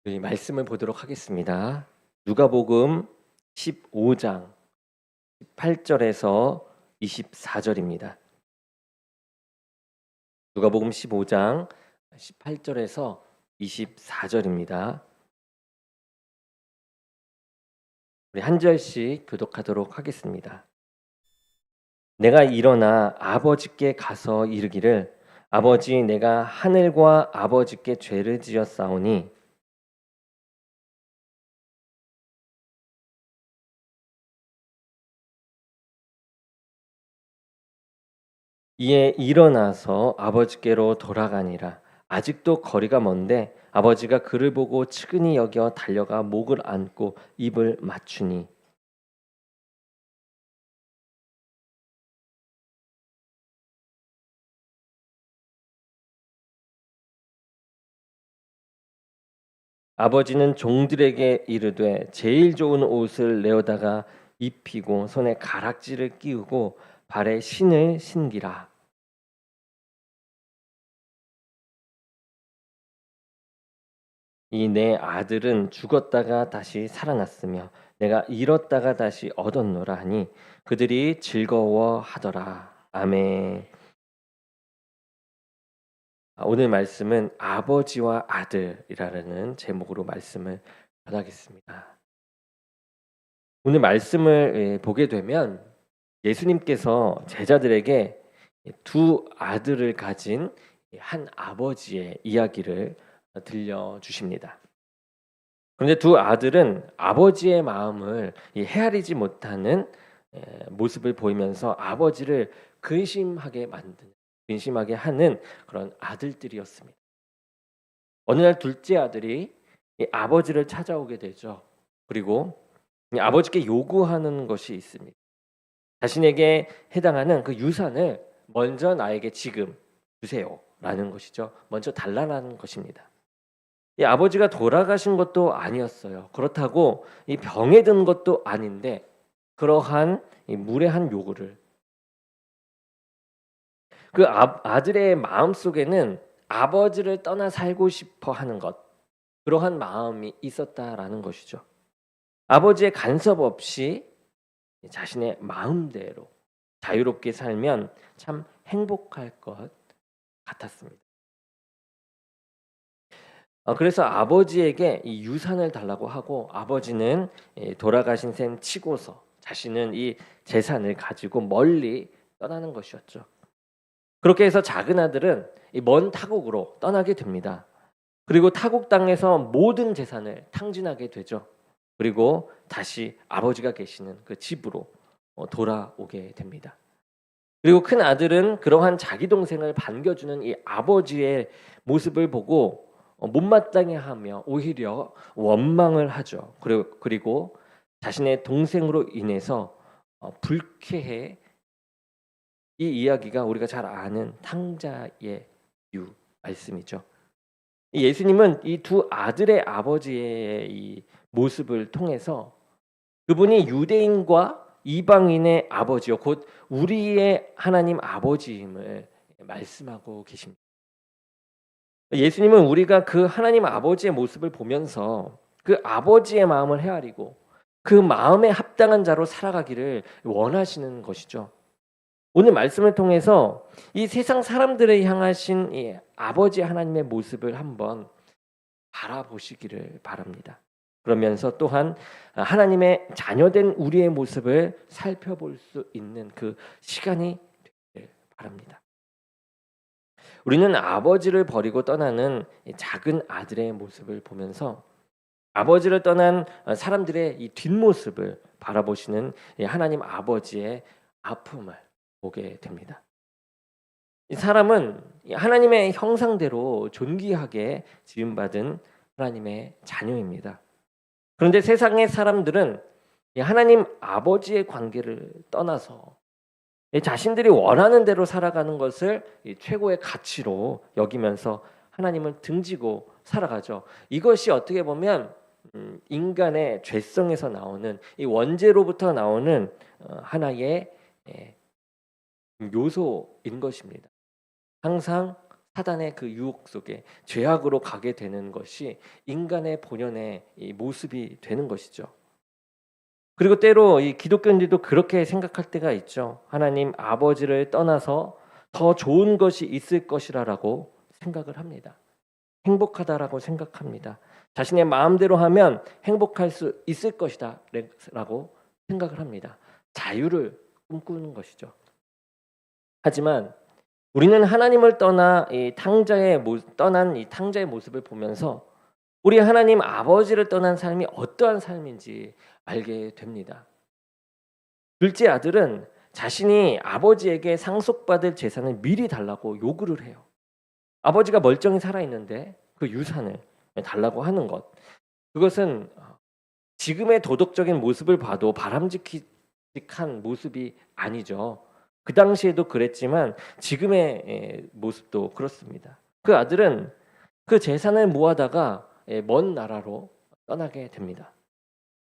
이 말씀을 보도록 하겠습니다. 누가복음 15장 18절에서 24절입니다. 누가복음 15장 18절에서 24절입니다. 우리 한 절씩 교독하도록 하겠습니다. 내가 일어나 아버지께 가서 이르기를 아버지 내가 하늘과 아버지께 죄를 지었사오니 이에 일어나서 아버지께로 돌아가니라. 아직도 거리가 먼데 아버지가 그를 보고 측은히 여겨 달려가 목을 안고 입을 맞추니 아버지는 종들에게 이르되 제일 좋은 옷을 내어다가 입히고 손에 가락지를 끼우고 발에 신을 신기라. 이 내 아들은 죽었다가 다시 살아났으며 내가 잃었다가 다시 얻었노라 하니 그들이 즐거워하더라. 아멘. 오늘 말씀은 아버지와 아들이라는 제목으로 말씀을 전하겠습니다. 오늘 말씀을 보게 되면 예수님께서 제자들에게 두 아들을 가진 한 아버지의 이야기를 들려주십니다. 그런데 두 아들은 아버지의 마음을 헤아리지 못하는 모습을 보이면서 아버지를 근심하게 하는 그런 아들들이었습니다. 어느 날 둘째 아들이 이 아버지를 찾아오게 되죠. 그리고 이 아버지께 요구하는 것이 있습니다. 자신에게 해당하는 그 유산을 먼저 나에게 지금 주세요라는 것이죠. 먼저 달라는 것입니다. 이 아버지가 돌아가신 것도 아니었어요. 그렇다고 이 병에 든 것도 아닌데 그러한 이 무례한 요구를 그 아들의 마음 속에는 아버지를 떠나 살고 싶어 하는 것, 그러한 마음이 있었다라는 것이죠. 아버지의 간섭 없이 자신의 마음대로 자유롭게 살면 참 행복할 것 같았습니다. 그래서 아버지에게 이 유산을 달라고 하고 아버지는 돌아가신 셈 치고서 자신은 이 재산을 가지고 멀리 떠나는 것이었죠. 그렇게 해서 작은 아들은 이 먼 타국으로 떠나게 됩니다. 그리고 타국 땅에서 모든 재산을 탕진하게 되죠. 그리고 다시 아버지가 계시는 그 집으로 돌아오게 됩니다. 그리고 큰 아들은 그러한 자기 동생을 반겨주는 이 아버지의 모습을 보고 못마땅해 하며 오히려 원망을 하죠. 그리고 자신의 동생으로 인해서 불쾌해 이 이야기가 우리가 잘 아는 탕자의 유 말씀이죠. 예수님은 이 두 아들의 아버지의 이 모습을 통해서 그분이 유대인과 이방인의 아버지요 곧 우리의 하나님 아버지임을 말씀하고 계십니다. 예수님은 우리가 그 하나님 아버지의 모습을 보면서 그 아버지의 마음을 헤아리고 그 마음에 합당한 자로 살아가기를 원하시는 것이죠. 오늘 말씀을 통해서 이 세상 사람들을 향하신 이 아버지 하나님의 모습을 한번 바라보시기를 바랍니다. 그러면서 또한 하나님의 자녀된 우리의 모습을 살펴볼 수 있는 그 시간이 되기를 바랍니다. 우리는 아버지를 버리고 떠나는 작은 아들의 모습을 보면서 아버지를 떠난 사람들의 이 뒷모습을 바라보시는 하나님 아버지의 아픔을 보게 됩니다. 이 사람은 하나님의 형상대로 존귀하게 지음받은 하나님의 자녀입니다. 그런데 세상의 사람들은 하나님 아버지의 관계를 떠나서 자신들이 원하는 대로 살아가는 것을 최고의 가치로 여기면서 하나님을 등지고 살아가죠. 이것이 어떻게 보면 인간의 죄성에서 나오는 이 원죄로부터 나오는 하나의 요소인 것입니다. 항상 사단의 그 유혹 속에 죄악으로 가게 되는 것이 인간의 본연의 이 모습이 되는 것이죠. 그리고 때로 이 기독교인들도 그렇게 생각할 때가 있죠. 하나님 아버지를 떠나서 더 좋은 것이 있을 것이라고 생각을 합니다. 행복하다라고 생각합니다. 자신의 마음대로 하면 행복할 수 있을 것이다라고 생각을 합니다. 자유를 꿈꾸는 것이죠. 하지만 우리는 하나님을 떠난 이 탕자의 모습을 보면서 우리 하나님 아버지를 떠난 삶이 어떠한 삶인지 알게 됩니다. 둘째 아들은 자신이 아버지에게 상속받을 재산을 미리 달라고 요구를 해요. 아버지가 멀쩡히 살아있는데 그 유산을 달라고 하는 것. 그것은 지금의 도덕적인 모습을 봐도 바람직한 모습이 아니죠. 그 당시에도 그랬지만 지금의 모습도 그렇습니다. 그 아들은 그 재산을 모아다가 먼 나라로 떠나게 됩니다.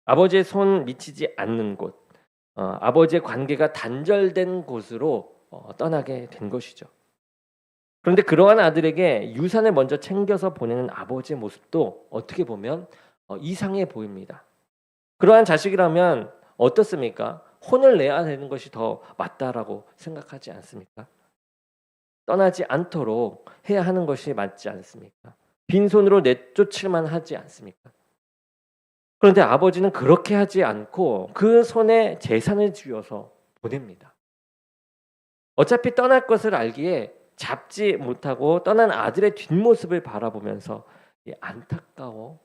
아버지의 손 미치지 않는 곳, 아버지의 관계가 단절된 곳으로 떠나게 된 것이죠. 그런데 그러한 아들에게 유산을 먼저 챙겨서 보내는 아버지의 모습도 어떻게 보면 이상해 보입니다. 그러한 자식이라면 어떻습니까? 혼을 내야 되는 것이 더 맞다라고 생각하지 않습니까? 떠나지 않도록 해야 하는 것이 맞지 않습니까? 빈손으로 내쫓을만 하지 않습니까? 그런데 아버지는 그렇게 하지 않고 그 손에 재산을 쥐어서 보냅니다. 어차피 떠날 것을 알기에 잡지 못하고 떠난 아들의 뒷모습을 바라보면서 안타까워.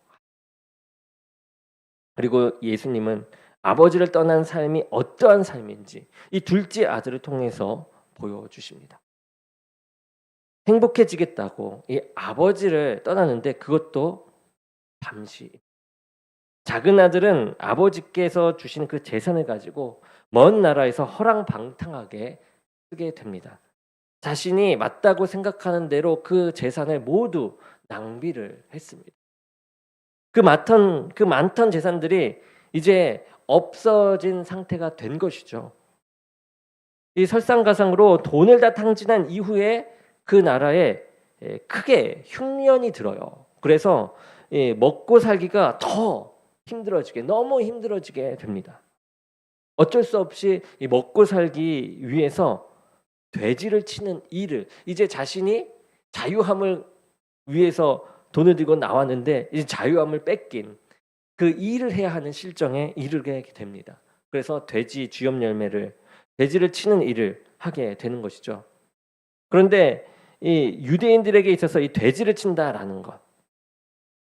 그리고 예수님은 아버지를 떠난 삶이 어떠한 삶인지 이 둘째 아들을 통해서 보여주십니다. 행복해지겠다고 이 아버지를 떠나는데 그것도 잠시. 작은 아들은 아버지께서 주신 그 재산을 가지고 먼 나라에서 허랑방탕하게 쓰게 됩니다. 자신이 맞다고 생각하는 대로 그 재산을 모두 낭비를 했습니다. 그 많던 재산들이 이제 없어진 상태가 된 것이죠. 이 설상가상으로 돈을 다 탕진한 이후에 그 나라에 크게 흉년이 들어요. 그래서 먹고 살기가 더 너무 힘들어지게 됩니다. 어쩔 수 없이 이 먹고 살기 위해서 돼지를 치는 일을 이제 자신이 자유함을 위해서 돈을 들고 나왔는데 이제 자유함을 뺏긴 그 일을 해야 하는 실정에 이르게 됩니다. 그래서 돼지를 치는 일을 하게 되는 것이죠. 그런데 이 유대인들에게 있어서 이 돼지를 친다라는 것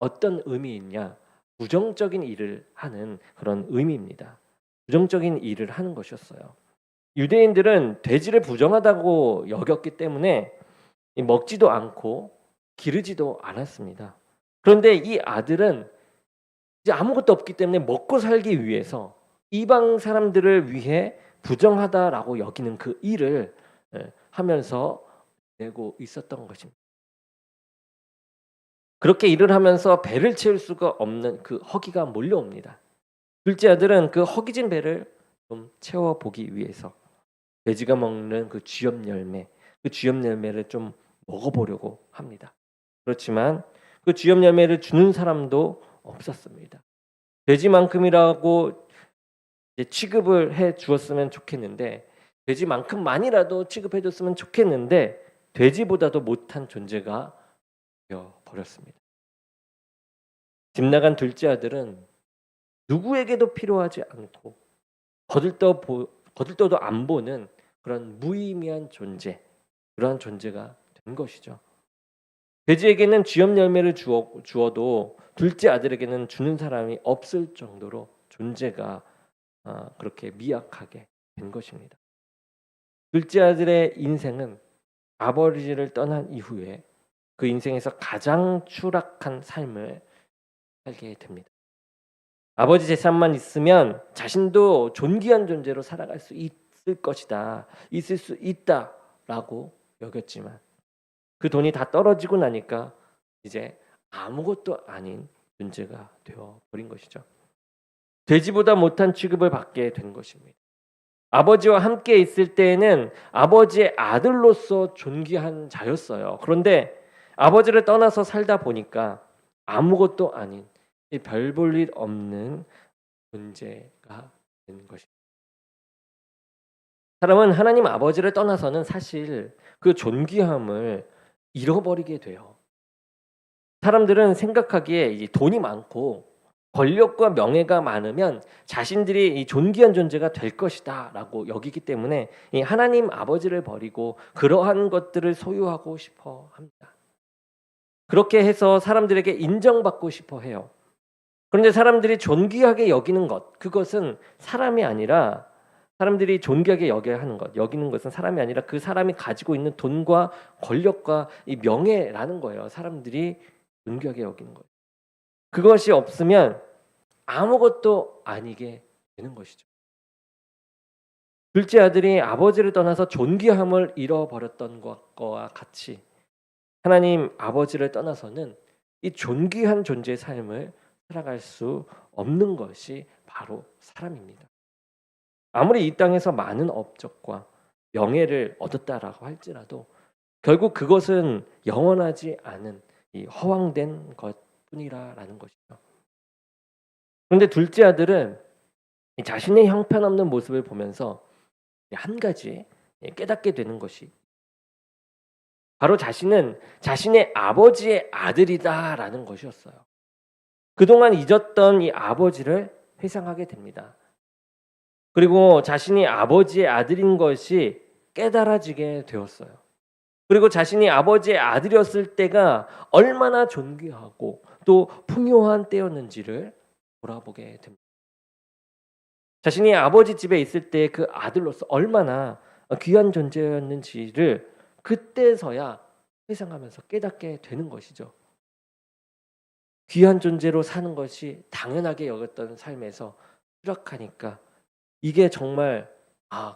어떤 의미이냐? 부정적인 일을 하는 그런 의미입니다. 부정적인 일을 하는 것이었어요. 유대인들은 돼지를 부정하다고 여겼기 때문에 먹지도 않고 기르지도 않았습니다. 그런데 이 아들은 이제 아무것도 없기 때문에 먹고 살기 위해서 이방 사람들을 위해 부정하다라고 여기는 그 일을 하면서 내고 있었던 것입니다. 그렇게 일을 하면서 배를 채울 수가 없는 그 허기가 몰려옵니다. 둘째 아들은 그 허기진 배를 좀 채워보기 위해서 돼지가 먹는 그 쥐염 열매를 좀 먹어보려고 합니다. 그렇지만 그 쥐염 열매를 주는 사람도 없었습니다. 돼지만큼이라고 취급을 해 주었으면 좋겠는데 돼지만큼만이라도 취급해 줬으면 좋겠는데 돼지보다도 못한 존재가 되어 버렸습니다. 집 나간 둘째 아들은 누구에게도 필요하지 않고 거들떠도 안 보는 그런 무의미한 그러한 존재가 된 것이죠. 돼지에게는 쥐염 열매를 주어도 둘째 아들에게는 주는 사람이 없을 정도로 존재가 그렇게 미약하게 된 것입니다. 둘째 아들의 인생은 아버지를 떠난 이후에 그 인생에서 가장 추락한 삶을 살게 됩니다. 아버지 재산만 있으면 자신도 존귀한 존재로 살아갈 수 있을 수 있다라고 여겼지만 그 돈이 다 떨어지고 나니까 이제 아무것도 아닌 존재가 되어 버린 것이죠. 돼지보다 못한 취급을 받게 된 것입니다. 아버지와 함께 있을 때에는 아버지의 아들로서 존귀한 자였어요. 그런데 아버지를 떠나서 살다 보니까 아무것도 아닌 별 볼 일 없는 존재가 되는 것입니다. 사람은 하나님 아버지를 떠나서는 사실 그 존귀함을 잃어버리게 돼요. 사람들은 생각하기에 이 돈이 많고 권력과 명예가 많으면 자신들이 이 존귀한 존재가 될 것이다라고 여기기 때문에 이 하나님 아버지를 버리고 그러한 것들을 소유하고 싶어 합니다. 그렇게 해서 사람들에게 인정받고 싶어 해요. 그런데 사람들이 존귀하게 여기는 것, 그것은 사람이 아니라 사람들이 존귀하게 여겨야 하는 것, 여기는 것은 사람이 아니라 그 사람이 가지고 있는 돈과 권력과 이 명예라는 거예요. 사람들이 존귀하게 여기는 것. 그것이 없으면 아무것도 아니게 되는 것이죠. 둘째 아들이 아버지를 떠나서 존귀함을 잃어버렸던 것과 같이 하나님 아버지를 떠나서는 이 존귀한 존재의 삶을 살아갈 수 없는 것이 바로 사람입니다. 아무리 이 땅에서 많은 업적과 명예를 얻었다라고 할지라도 결국 그것은 영원하지 않은 이 허황된 것뿐이라는 것이죠. 그런데 둘째 아들은 자신의 형편없는 모습을 보면서 한 가지 깨닫게 되는 것이 바로 자신은 자신의 아버지의 아들이다라는 것이었어요. 그동안 잊었던 이 아버지를 회상하게 됩니다. 그리고 자신이 아버지의 아들인 것이 깨달아지게 되었어요. 그리고 자신이 아버지의 아들이었을 때가 얼마나 존귀하고 또 풍요한 때였는지를 돌아보게 됩니다. 자신이 아버지 집에 있을 때 그 아들로서 얼마나 귀한 존재였는지를 그때서야 회상하면서 깨닫게 되는 것이죠. 귀한 존재로 사는 것이 당연하게 여겼던 삶에서 추락하니까 이게 정말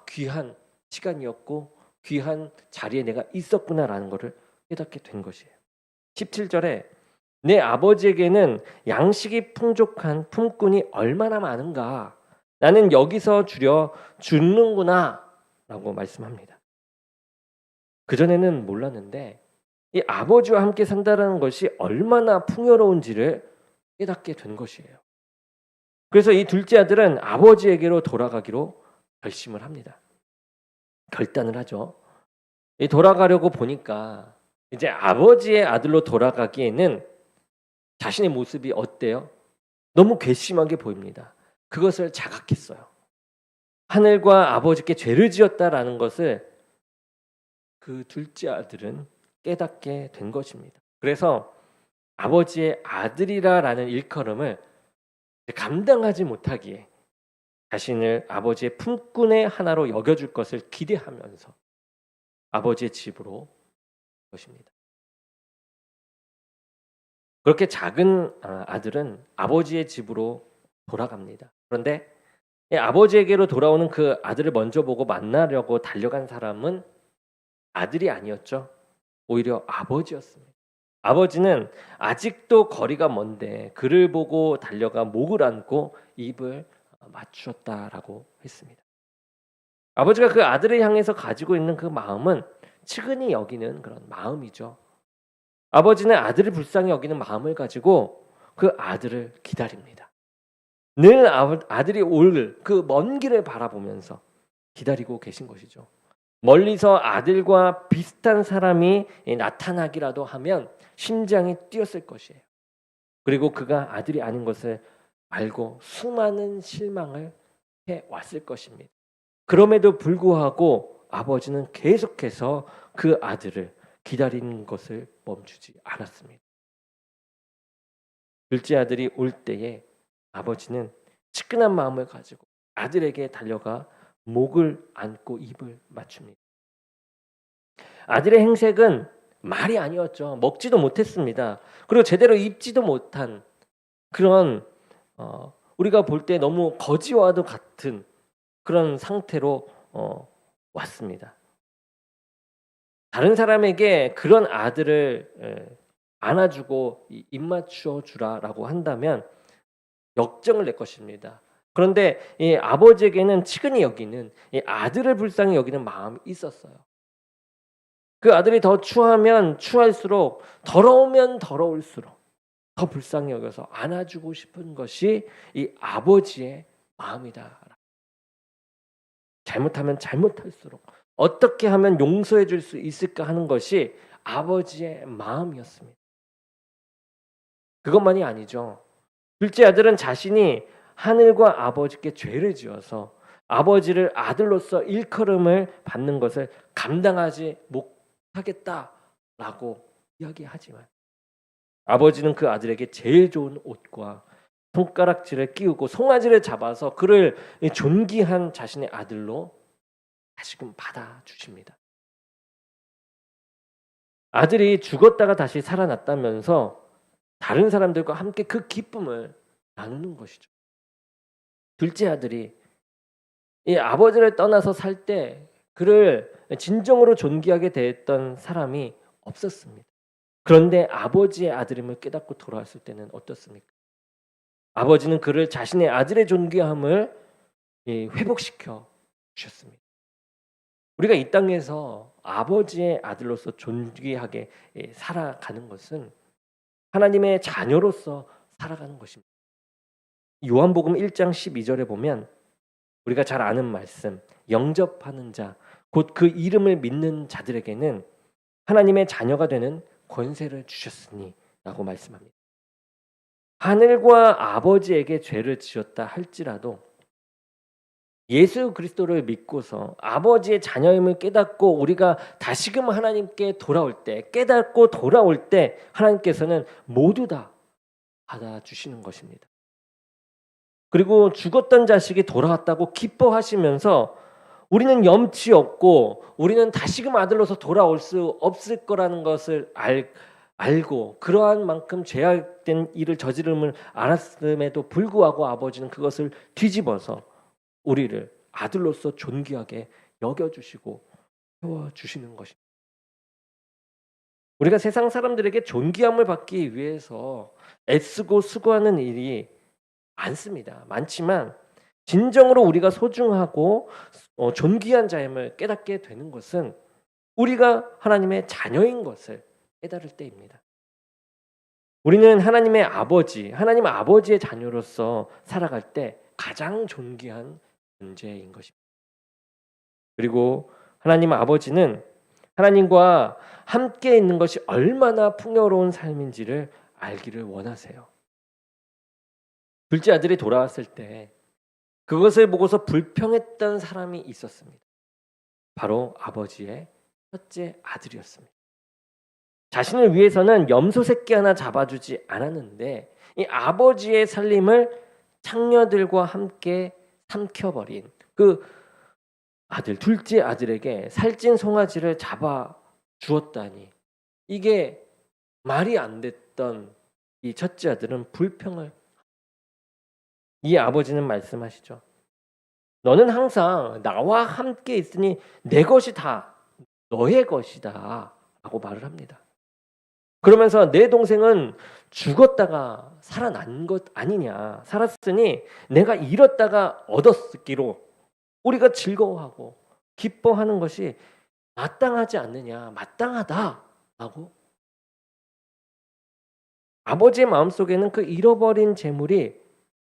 귀한 시간이었고 귀한 자리에 내가 있었구나라는 것을 깨닫게 된 것이에요. 17절에 내 아버지에게는 양식이 풍족한 품꾼이 얼마나 많은가 나는 여기서 주려 죽는구나 라고 말씀합니다. 그전에는 몰랐는데 이 아버지와 함께 산다는 것이 얼마나 풍요로운지를 깨닫게 된 것이에요. 그래서 이 둘째 아들은 아버지에게로 돌아가기로 결심을 합니다. 결단을 하죠. 이 돌아가려고 보니까 이제 아버지의 아들로 돌아가기에는 자신의 모습이 어때요? 너무 괘씸하게 보입니다. 그것을 자각했어요. 하늘과 아버지께 죄를 지었다라는 것을 그 둘째 아들은 깨닫게 된 것입니다. 그래서 아버지의 아들이라라는 일컬음을 감당하지 못하기에 자신을 아버지의 품꾼의 하나로 여겨줄 것을 기대하면서 아버지의 집으로 것입니다. 그렇게 작은 아들은 아버지의 집으로 돌아갑니다. 그런데 아버지에게로 돌아오는 그 아들을 먼저 보고 만나려고 달려간 사람은 아들이 아니었죠. 오히려 아버지였습니다. 아버지는 아직도 거리가 먼데 그를 보고 달려가 목을 안고 입을 맞추었다라고 했습니다. 아버지가 그 아들을 향해서 가지고 있는 그 마음은 측은히 여기는 그런 마음이죠. 아버지는 아들을 불쌍히 여기는 마음을 가지고 그 아들을 기다립니다. 늘 아들이 올 그 먼 길을 바라보면서 기다리고 계신 것이죠. 멀리서 아들과 비슷한 사람이 나타나기라도 하면 심장이 뛰었을 것이에요. 그리고 그가 아들이 아닌 것을 알고 수많은 실망을 해왔을 것입니다. 그럼에도 불구하고 아버지는 계속해서 그 아들을 기다리는 것을 멈추지 않았습니다. 둘째 아들이 올 때에 아버지는 치근한 마음을 가지고 아들에게 달려가 목을 안고 입을 맞춥니다. 아들의 행색은 말이 아니었죠. 먹지도 못했습니다. 그리고 제대로 입지도 못한 그런 우리가 볼 때 너무 거지와도 같은 그런 상태로 왔습니다. 다른 사람에게 그런 아들을 안아주고 입 맞춰 주라라고 한다면 역정을 낼 것입니다. 그런데 이 아버지에게는 측은히 여기는 이 아들을 불쌍히 여기는 마음이 있었어요. 그 아들이 더 추하면 추할수록 더러우면 더러울수록 더 불쌍히 여겨서 안아주고 싶은 것이 이 아버지의 마음이다. 잘못하면 잘못할수록 어떻게 하면 용서해 줄 수 있을까 하는 것이 아버지의 마음이었습니다. 그것만이 아니죠. 둘째 아들은 자신이 하늘과 아버지께 죄를 지어서 아버지를 아들로서 일컬음을 받는 것을 감당하지 못하겠다라고 이야기하지만 아버지는 그 아들에게 제일 좋은 옷과 손가락질을 끼우고 송아지를 잡아서 그를 존귀한 자신의 아들로 다시금 받아주십니다. 아들이 죽었다가 다시 살아났다면서 다른 사람들과 함께 그 기쁨을 나누는 것이죠. 둘째 아들이 이 아버지를 떠나서 살 때 그를 진정으로 존귀하게 대했던 사람이 없었습니다. 그런데 아버지의 아들임을 깨닫고 돌아왔을 때는 어떻습니까? 아버지는 그를 자신의 아들의 존귀함을 회복시켜 주셨습니다. 우리가 이 땅에서 아버지의 아들로서 존귀하게 살아가는 것은 하나님의 자녀로서 살아가는 것입니다. 요한복음 1장 12절에 보면 우리가 잘 아는 말씀, 영접하는 자, 곧 그 이름을 믿는 자들에게는 하나님의 자녀가 되는 권세를 주셨으니 라고 말씀합니다. 하늘과 아버지에게 죄를 지었다 할지라도 예수 그리스도를 믿고서 아버지의 자녀임을 깨닫고 우리가 다시금 하나님께 돌아올 때, 깨닫고 돌아올 때 하나님께서는 모두 다 받아주시는 것입니다. 그리고 죽었던 자식이 돌아왔다고 기뻐하시면서 우리는 염치 없고 우리는 다시금 아들로서 돌아올 수 없을 거라는 것을 알고 그러한 만큼 죄악된 일을 저지름을 알았음에도 불구하고 아버지는 그것을 뒤집어서 우리를 아들로서 존귀하게 여겨주시고 세워주시는 것입니다. 우리가 세상 사람들에게 존귀함을 받기 위해서 애쓰고 수고하는 일이 많지만 진정으로 우리가 소중하고 존귀한 자임을 깨닫게 되는 것은 우리가 하나님의 자녀인 것을 깨달을 때입니다. 우리는 하나님의 아버지, 하나님 아버지의 자녀로서 살아갈 때 가장 존귀한 존재인 것입니다. 그리고 하나님 아버지는 하나님과 함께 있는 것이 얼마나 풍요로운 삶인지를 알기를 원하세요. 둘째 아들이 돌아왔을 때 그것을 보고서 불평했던 사람이 있었습니다. 바로 아버지의 첫째 아들이었습니다. 자신을 위해서는 염소 새끼 하나 잡아주지 않았는데 이 아버지의 살림을 창녀들과 함께 삼켜버린 그 아들, 둘째 아들에게 살찐 송아지를 잡아 주었다니 이게 말이 안 됐던 이 첫째 아들은 불평을 이 아버지는 말씀하시죠. 너는 항상 나와 함께 있으니 내 것이 다 너의 것이다 라고 말을 합니다. 그러면서 내 동생은 죽었다가 살아난 것 아니냐. 살았으니 내가 잃었다가 얻었기로 우리가 즐거워하고 기뻐하는 것이 마땅하지 않느냐. 마땅하다라고. 아버지의 마음속에는 그 잃어버린 재물이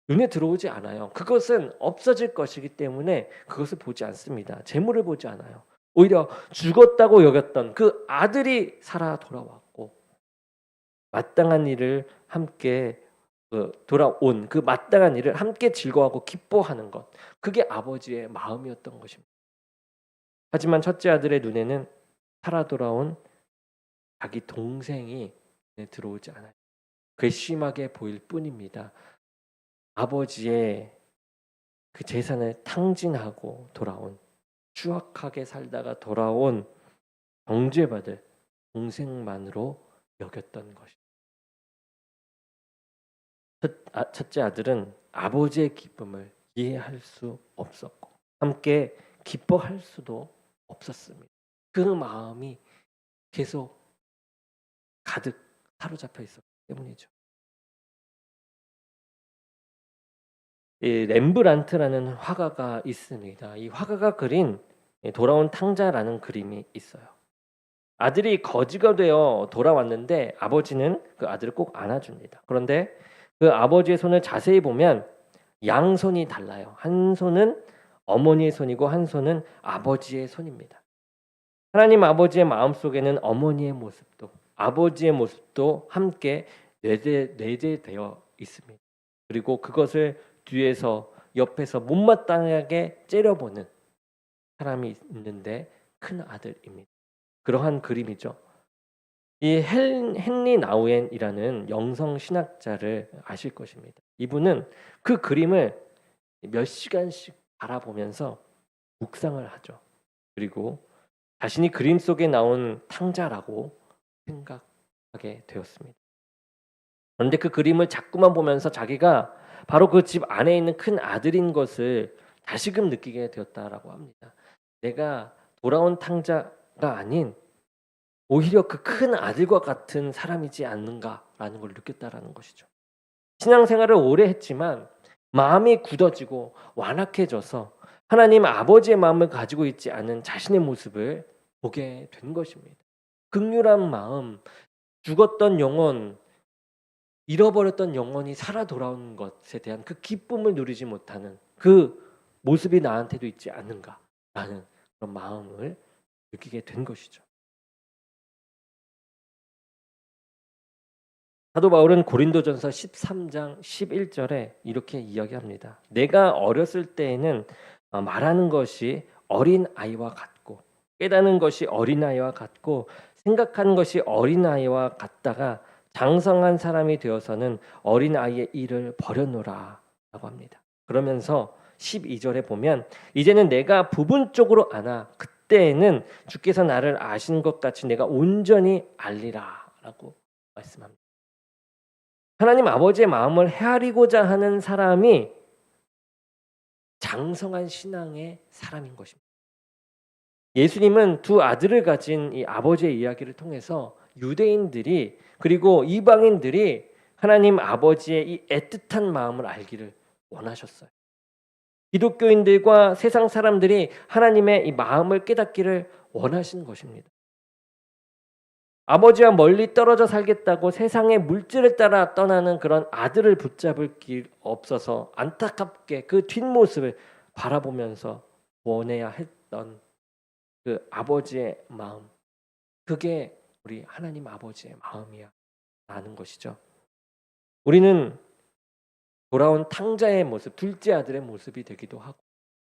눈에 들어오지 않아요. 그것은 없어질 것이기 때문에 그것을 보지 않습니다. 재물을 보지 않아요. 오히려 죽었다고 여겼던 그 아들이 살아 돌아왔고 마땅한 일을 함께 돌아온 그 마땅한 일을 함께 즐거워하고 기뻐하는 것, 그게 아버지의 마음이었던 것입니다. 하지만 첫째 아들의 눈에는 살아 돌아온 자기 동생이 눈에 들어오지 않아요. 괘씸하게 보일 뿐입니다. 아버지의 그 재산을 탕진하고 돌아온, 추악하게 살다가 돌아온 정죄받을 동생만으로 여겼던 것입니다. 첫째 아들은 아버지의 기쁨을 이해할 수 없었고 함께 기뻐할 수도 없었습니다. 그 마음이 계속 가득 사로잡혀 있었기 때문이죠. 이 렘브란트라는 화가가 있습니다. 이 화가가 그린 돌아온 탕자라는 그림이 있어요. 아들이 거지가 되어 돌아왔는데 아버지는 그 아들을 꼭 안아줍니다. 그런데 그 아버지의 손을 자세히 보면 양손이 달라요. 한 손은 어머니의 손이고 한 손은 아버지의 손입니다. 하나님 아버지의 마음속에는 어머니의 모습도 아버지의 모습도 함께 내재되어 있습니다. 그리고 그것을 뒤에서 옆에서 못마땅하게 째려보는 사람이 있는데 큰 아들입니다. 그러한 그림이죠. 이 헨리 나우엔이라는 영성 신학자를 아실 것입니다. 이분은 그 그림을 몇 시간씩 바라보면서 묵상을 하죠. 그리고 자신이 그림 속에 나온 탕자라고 생각하게 되었습니다. 그런데 그 그림을 자꾸만 보면서 자기가 바로 그 집 안에 있는 큰 아들인 것을 다시금 느끼게 되었다라고 합니다. 내가 돌아온 탕자가 아닌 오히려 그 큰 아들과 같은 사람이지 않는가라는 걸 느꼈다라는 것이죠. 신앙생활을 오래 했지만 마음이 굳어지고 완악해져서 하나님 아버지의 마음을 가지고 있지 않은 자신의 모습을 보게 된 것입니다. 긍휼한 마음, 죽었던 영혼, 잃어버렸던 영혼이 살아 돌아오는 것에 대한 그 기쁨을 누리지 못하는 그 모습이 나한테도 있지 않는가라는 그런 마음을 느끼게 된 것이죠. 사도 바울은 고린도전서 13장 11절에 이렇게 이야기합니다. 내가 어렸을 때에는 말하는 것이 어린아이와 같고 깨닫는 것이 어린아이와 같고 생각하는 것이 어린아이와 같다가 장성한 사람이 되어서는 어린아이의 일을 버려놓으라 라고 합니다. 그러면서 12절에 보면 이제는 내가 부분적으로 아나 그때에는 주께서 나를 아신 것 같이 내가 온전히 알리라 라고 말씀합니다. 하나님 아버지의 마음을 헤아리고자 하는 사람이 장성한 신앙의 사람인 것입니다. 예수님은 두 아들을 가진 이 아버지의 이야기를 통해서 유대인들이 그리고 이방인들이 하나님 아버지의 이 애틋한 마음을 알기를 원하셨어요. 기독교인들과 세상 사람들이 하나님의 이 마음을 깨닫기를 원하신 것입니다. 아버지와 멀리 떨어져 살겠다고 세상의 물질을 따라 떠나는 그런 아들을 붙잡을 길 없어서 안타깝게 그 뒷모습을 바라보면서 원해야 했던 그 아버지의 마음, 그게 우리 하나님 아버지의 마음이야 라는 것이죠. 우리는 돌아온 탕자의 모습, 둘째 아들의 모습이 되기도 하고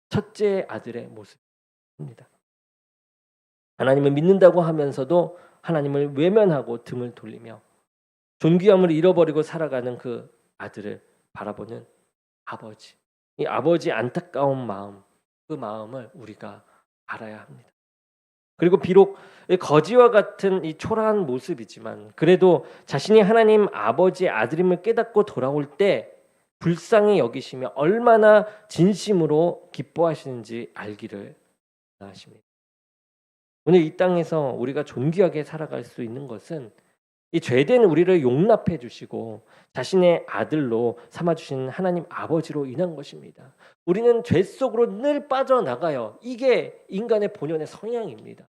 첫째 아들의 모습입니다. 하나님을 믿는다고 하면서도 하나님을 외면하고 등을 돌리며 존귀함을 잃어버리고 살아가는 그 아들을 바라보는 아버지. 이 아버지의 안타까운 마음, 그 마음을 우리가 알아야 합니다. 그리고 비록 거지와 같은 이 초라한 모습이지만 그래도 자신이 하나님 아버지의 아들임을 깨닫고 돌아올 때 불쌍히 여기시며 얼마나 진심으로 기뻐하시는지 알기를 원하십니다. 오늘 이 땅에서 우리가 존귀하게 살아갈 수 있는 것은 이 죄된 우리를 용납해 주시고 자신의 아들로 삼아 주신 하나님 아버지로 인한 것입니다. 우리는 죄 속으로 늘 빠져나가요. 이게 인간의 본연의 성향입니다.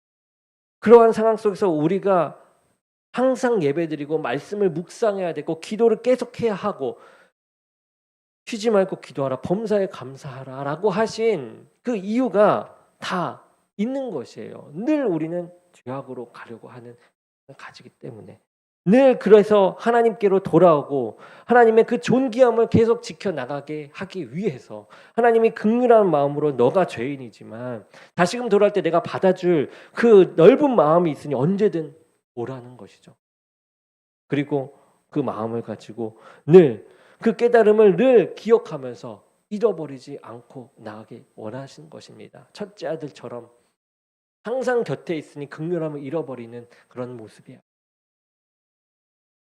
그러한 상황 속에서 우리가 항상 예배드리고 말씀을 묵상해야 되고 기도를 계속해야 하고 쉬지 말고 기도하라 범사에 감사하라 라고 하신 그 이유가 다 있는 것이에요. 늘 우리는 죄악으로 가려고 하는 가지기 때문에 늘 그래서 하나님께로 돌아오고 하나님의 그 존귀함을 계속 지켜나가게 하기 위해서 하나님이 긍휼한 마음으로 너가 죄인이지만 다시금 돌아올 때 내가 받아줄 그 넓은 마음이 있으니 언제든 오라는 것이죠. 그리고 그 마음을 가지고 늘 그 깨달음을 늘 기억하면서 잃어버리지 않고 나가길 원하시는 것입니다. 첫째 아들처럼 항상 곁에 있으니 긍휼함을 잃어버리는 그런 모습이야.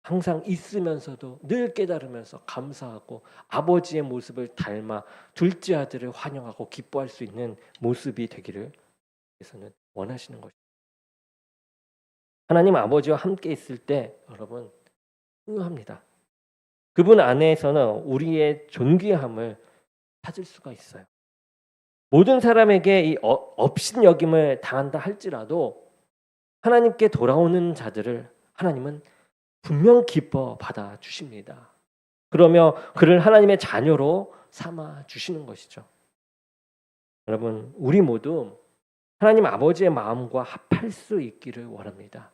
항상 있으면서도 늘 깨달으면서 감사하고 아버지의 모습을 닮아 둘째 아들을 환영하고 기뻐할 수 있는 모습이 되기를 위해서는 원하시는 것입니다. 하나님 아버지와 함께 있을 때 여러분 풍요합니다. 그분 안에서는 우리의 존귀함을 찾을 수가 있어요. 모든 사람에게 이 업신여김을 당한다 할지라도 하나님께 돌아오는 자들을 하나님은 분명 기뻐 받아 주십니다. 그러며 그를 하나님의 자녀로 삼아 주시는 것이죠. 여러분, 우리 모두 하나님 아버지의 마음과 합할 수 있기를 원합니다.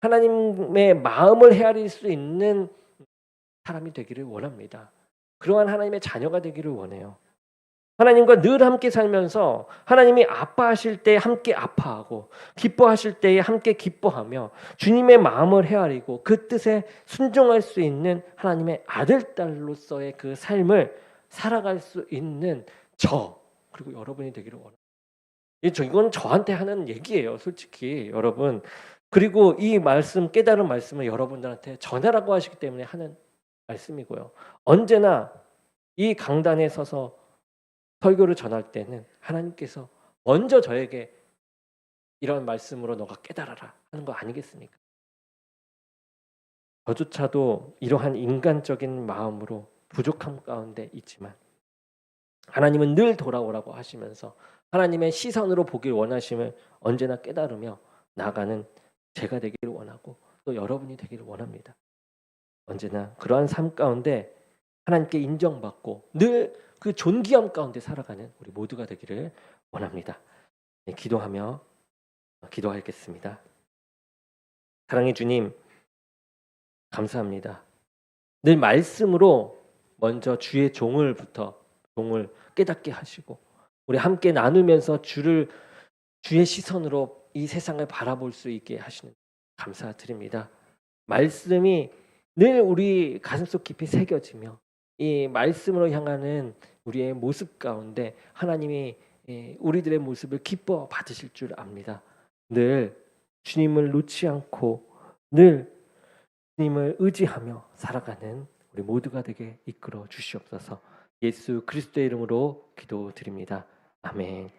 하나님의 마음을 헤아릴 수 있는 사람이 되기를 원합니다. 그러한 하나님의 자녀가 되기를 원해요. 하나님과 늘 함께 살면서 하나님이 아파하실 때 함께 아파하고 기뻐하실 때에 함께 기뻐하며 주님의 마음을 헤아리고 그 뜻에 순종할 수 있는 하나님의 아들, 딸로서의 그 삶을 살아갈 수 있는 저 그리고 여러분이 되기를 원합니다. 이건 저한테 하는 얘기예요, 솔직히 여러분. 그리고 이 말씀, 깨달은 말씀을 여러분들한테 전하라고 하시기 때문에 하는 말씀이고요. 언제나 이 강단에 서서 설교를 전할 때는 하나님께서 먼저 저에게 이런 말씀으로 너가 깨달아라 하는 거 아니겠습니까? 저조차도 이러한 인간적인 마음으로 부족함 가운데 있지만 하나님은 늘 돌아오라고 하시면서 하나님의 시선으로 보길 원하심을 언제나 깨달으며 나아가는 제가 되기를 원하고 또 여러분이 되기를 원합니다. 언제나 그러한 삶 가운데 하나님께 인정받고 늘 그 존귀함 가운데 살아가는 우리 모두가 되기를 원합니다. 네, 기도하겠습니다. 사랑의 주님, 감사합니다. 늘 말씀으로 먼저 주의 종을 깨닫게 하시고 우리 함께 나누면서 주의 시선으로 이 세상을 바라볼 수 있게 하시는 감사드립니다. 말씀이 늘 우리 가슴속 깊이 새겨지며 이 말씀으로 향하는 우리의 모습 가운데 하나님이 우리들의 모습을 기뻐 받으실 줄 압니다. 늘 주님을 놓지 않고 늘 주님을 의지하며 살아가는 우리 모두가 되게 이끌어 주시옵소서. 예수 그리스도의 이름으로 기도드립니다. 아멘.